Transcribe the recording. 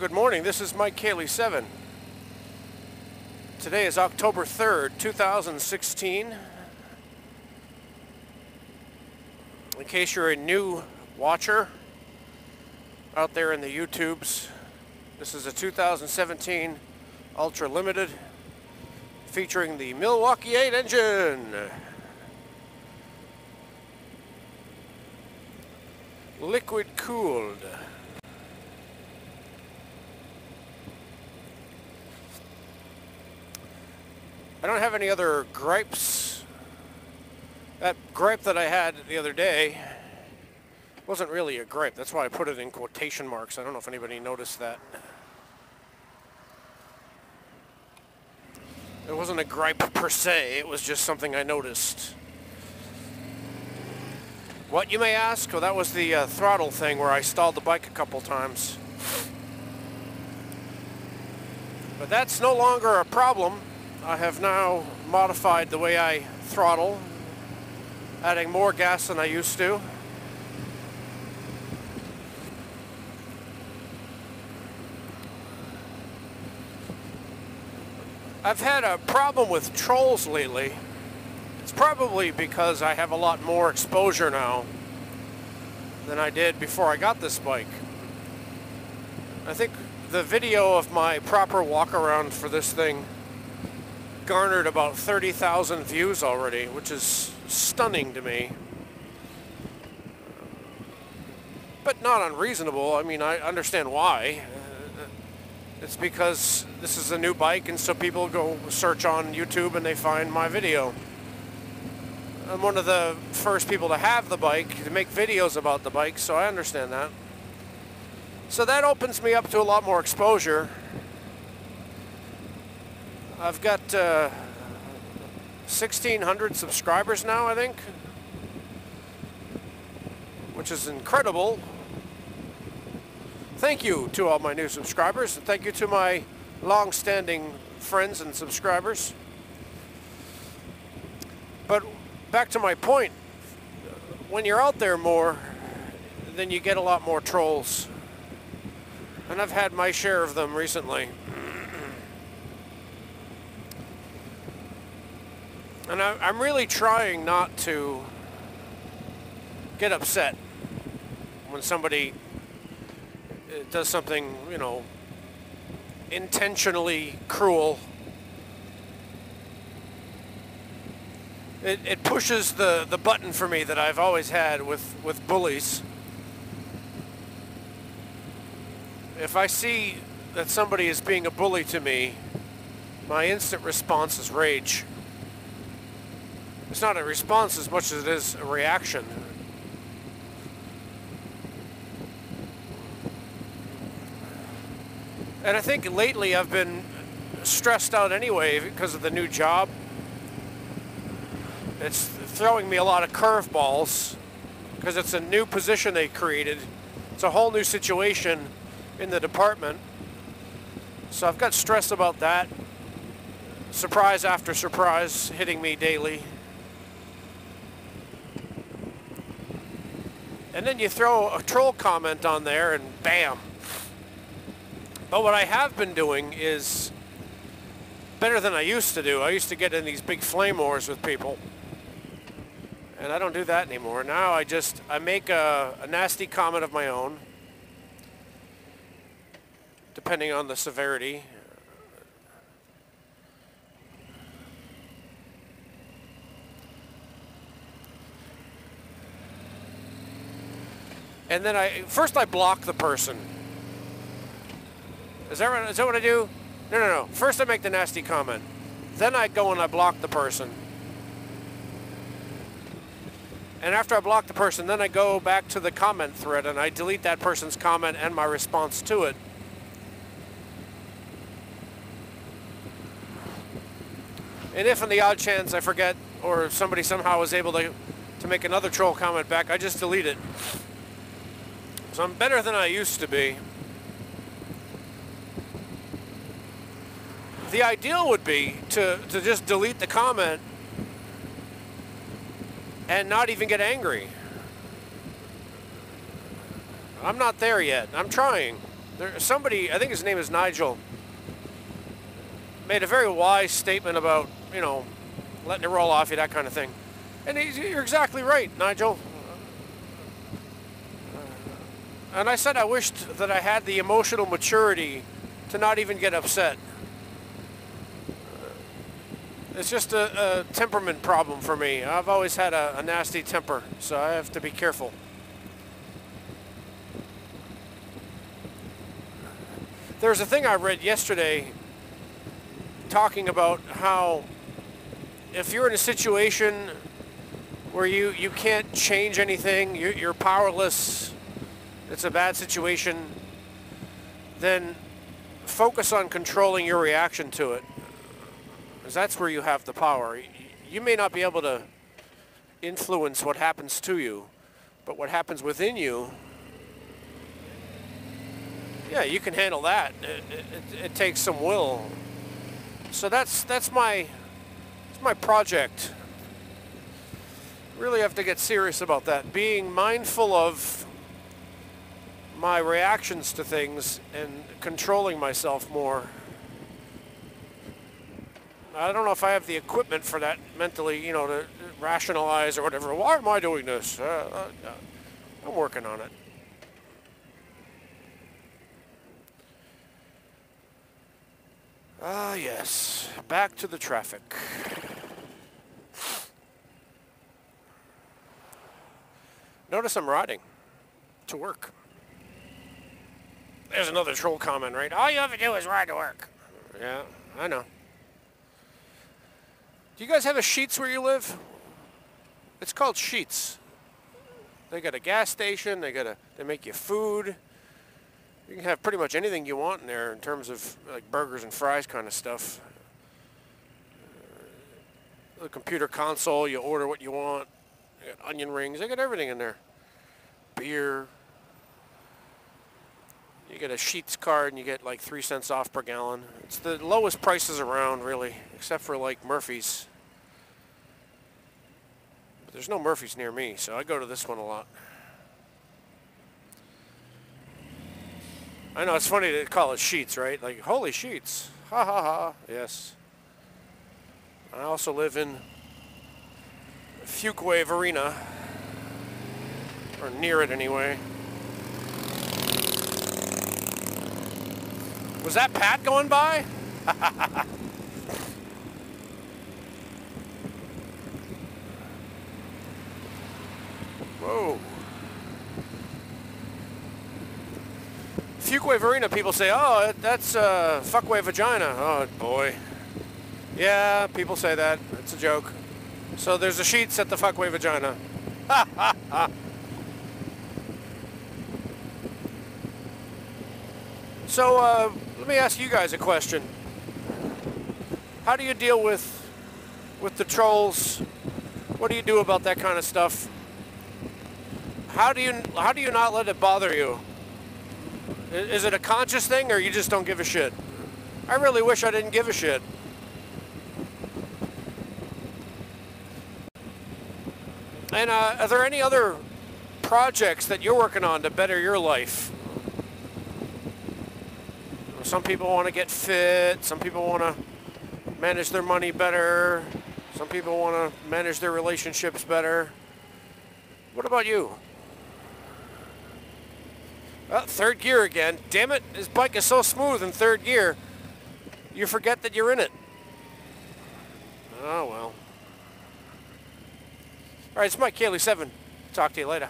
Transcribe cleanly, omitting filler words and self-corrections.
good morning. This is Mike Cayley 7. Today is October 3rd, 2016. In case you're a new watcher out there in the YouTubes, this is a 2017 Ultra Limited featuring the Milwaukee 8 engine. Liquid cooled. I don't have any other gripes. That gripe that I had the other day wasn't really a gripe. That's why I put it in quotation marks. I don't know if anybody noticed that. It wasn't a gripe per se. It was just something I noticed. What, you may ask? Well, that was the throttle thing where I stalled the bike a couple times. But that's no longer a problem. I have now modified the way I throttle, adding more gas than I used to. I've had a problem with trolls lately. It's probably because I have a lot more exposure now than I did before I got this bike. I think the video of my proper walk around for this thing garnered about 30,000 views already, which is stunning to me. But not unreasonable. I mean, I understand why. It's because this is a new bike, and so people go search on YouTube and they find my video. I'm one of the first people to have the bike, to make videos about the bike, so I understand that. So that opens me up to a lot more exposure. I've got 1,600 subscribers now, I think, which is incredible. Thank you to all my new subscribers, and thank you to my long-standing friends and subscribers. But back to my point, when you're out there more, then you get a lot more trolls. And I've had my share of them recently. And I'm really trying not to get upset when somebody does something, you know, intentionally cruel. It pushes the button for me that I've always had with bullies. If I see that somebody is being a bully to me, my instant response is rage. It's not a response as much as it is a reaction. And I think lately I've been stressed out anyway because of the new job. It's throwing me a lot of curveballs because it's a new position they created. It's a whole new situation in the department. So I've got stress about that. Surprise after surprise hitting me daily. And then you throw a troll comment on there and bam. But what I have been doing is better than I used to do. I used to get in these big flame wars with people. And I don't do that anymore. Now I make a nasty comment of my own, depending on the severity. And then first I block the person. Is that right? Is that what I do? No. First I make the nasty comment. Then I go and I block the person. And after I block the person, then I go back to the comment thread and I delete that person's comment and my response to it. And if on the odd chance I forget, or somebody somehow was able to make another troll comment back, I just delete it. So I'm better than I used to be. The ideal would be to just delete the comment and not even get angry. I'm not there yet. I'm trying. somebody, I think his name is Nigel, made a very wise statement about, you know, letting it roll off you, that kind of thing. And you're exactly right, Nigel. And I said I wished that I had the emotional maturity to not even get upset. It's just a temperament problem for me. I've always had a nasty temper, so I have to be careful. There's a thing I read yesterday talking about how if you're in a situation where you can't change anything, you're powerless, it's a bad situation, then focus on controlling your reaction to it, because that's where you have the power. You may not be able to influence what happens to you, but what happens within you, yeah, you can handle that. It takes some will. So that's my project. Really have to get serious about that. Being mindful of my reactions to things and controlling myself more. I don't know if I have the equipment for that mentally, you know, to rationalize or whatever. Why am I doing this? I'm working on it. Ah, yes. Back to the traffic. Notice I'm riding to work. There's another troll comment, right? All you have to do is ride to work. Yeah, I know. Do you guys have a Sheetz where you live? It's called Sheetz. They got a gas station. They make you food. You can have pretty much anything you want in there in terms of like burgers and fries kind of stuff. The computer console, you order what you want. They got onion rings. They got everything in there. Beer. You get a Sheetz card and you get like 3 cents off per gallon. It's the lowest prices around, really, except for like Murphy's. But there's no Murphy's near me, so I go to this one a lot. I know, it's funny to call it Sheetz, right? Like, holy Sheetz. Ha ha ha. Yes. I also live in Fuquay Arena. Or near it, anyway. Was that Pat going by? Whoa. Fuquay Arena, people say, oh, that's fuckway vagina. Oh, boy. Yeah, people say that. It's a joke. So there's a Sheetz at the fuckway vagina. Ha, ha, ha. So, let me ask you guys a question. How do you deal with the trolls? What do you do about that kind of stuff? How do you not let it bother you? Is it a conscious thing, or you just don't give a shit? I really wish I didn't give a shit. And are there any other projects that you're working on to better your life? Some people want to get fit. Some people want to manage their money better. Some people want to manage their relationships better. What about you? Third gear again. Damn it, this bike is so smooth in third gear, you forget that you're in it. Oh, well. All right, it's Mike Cayley 7. Talk to you later.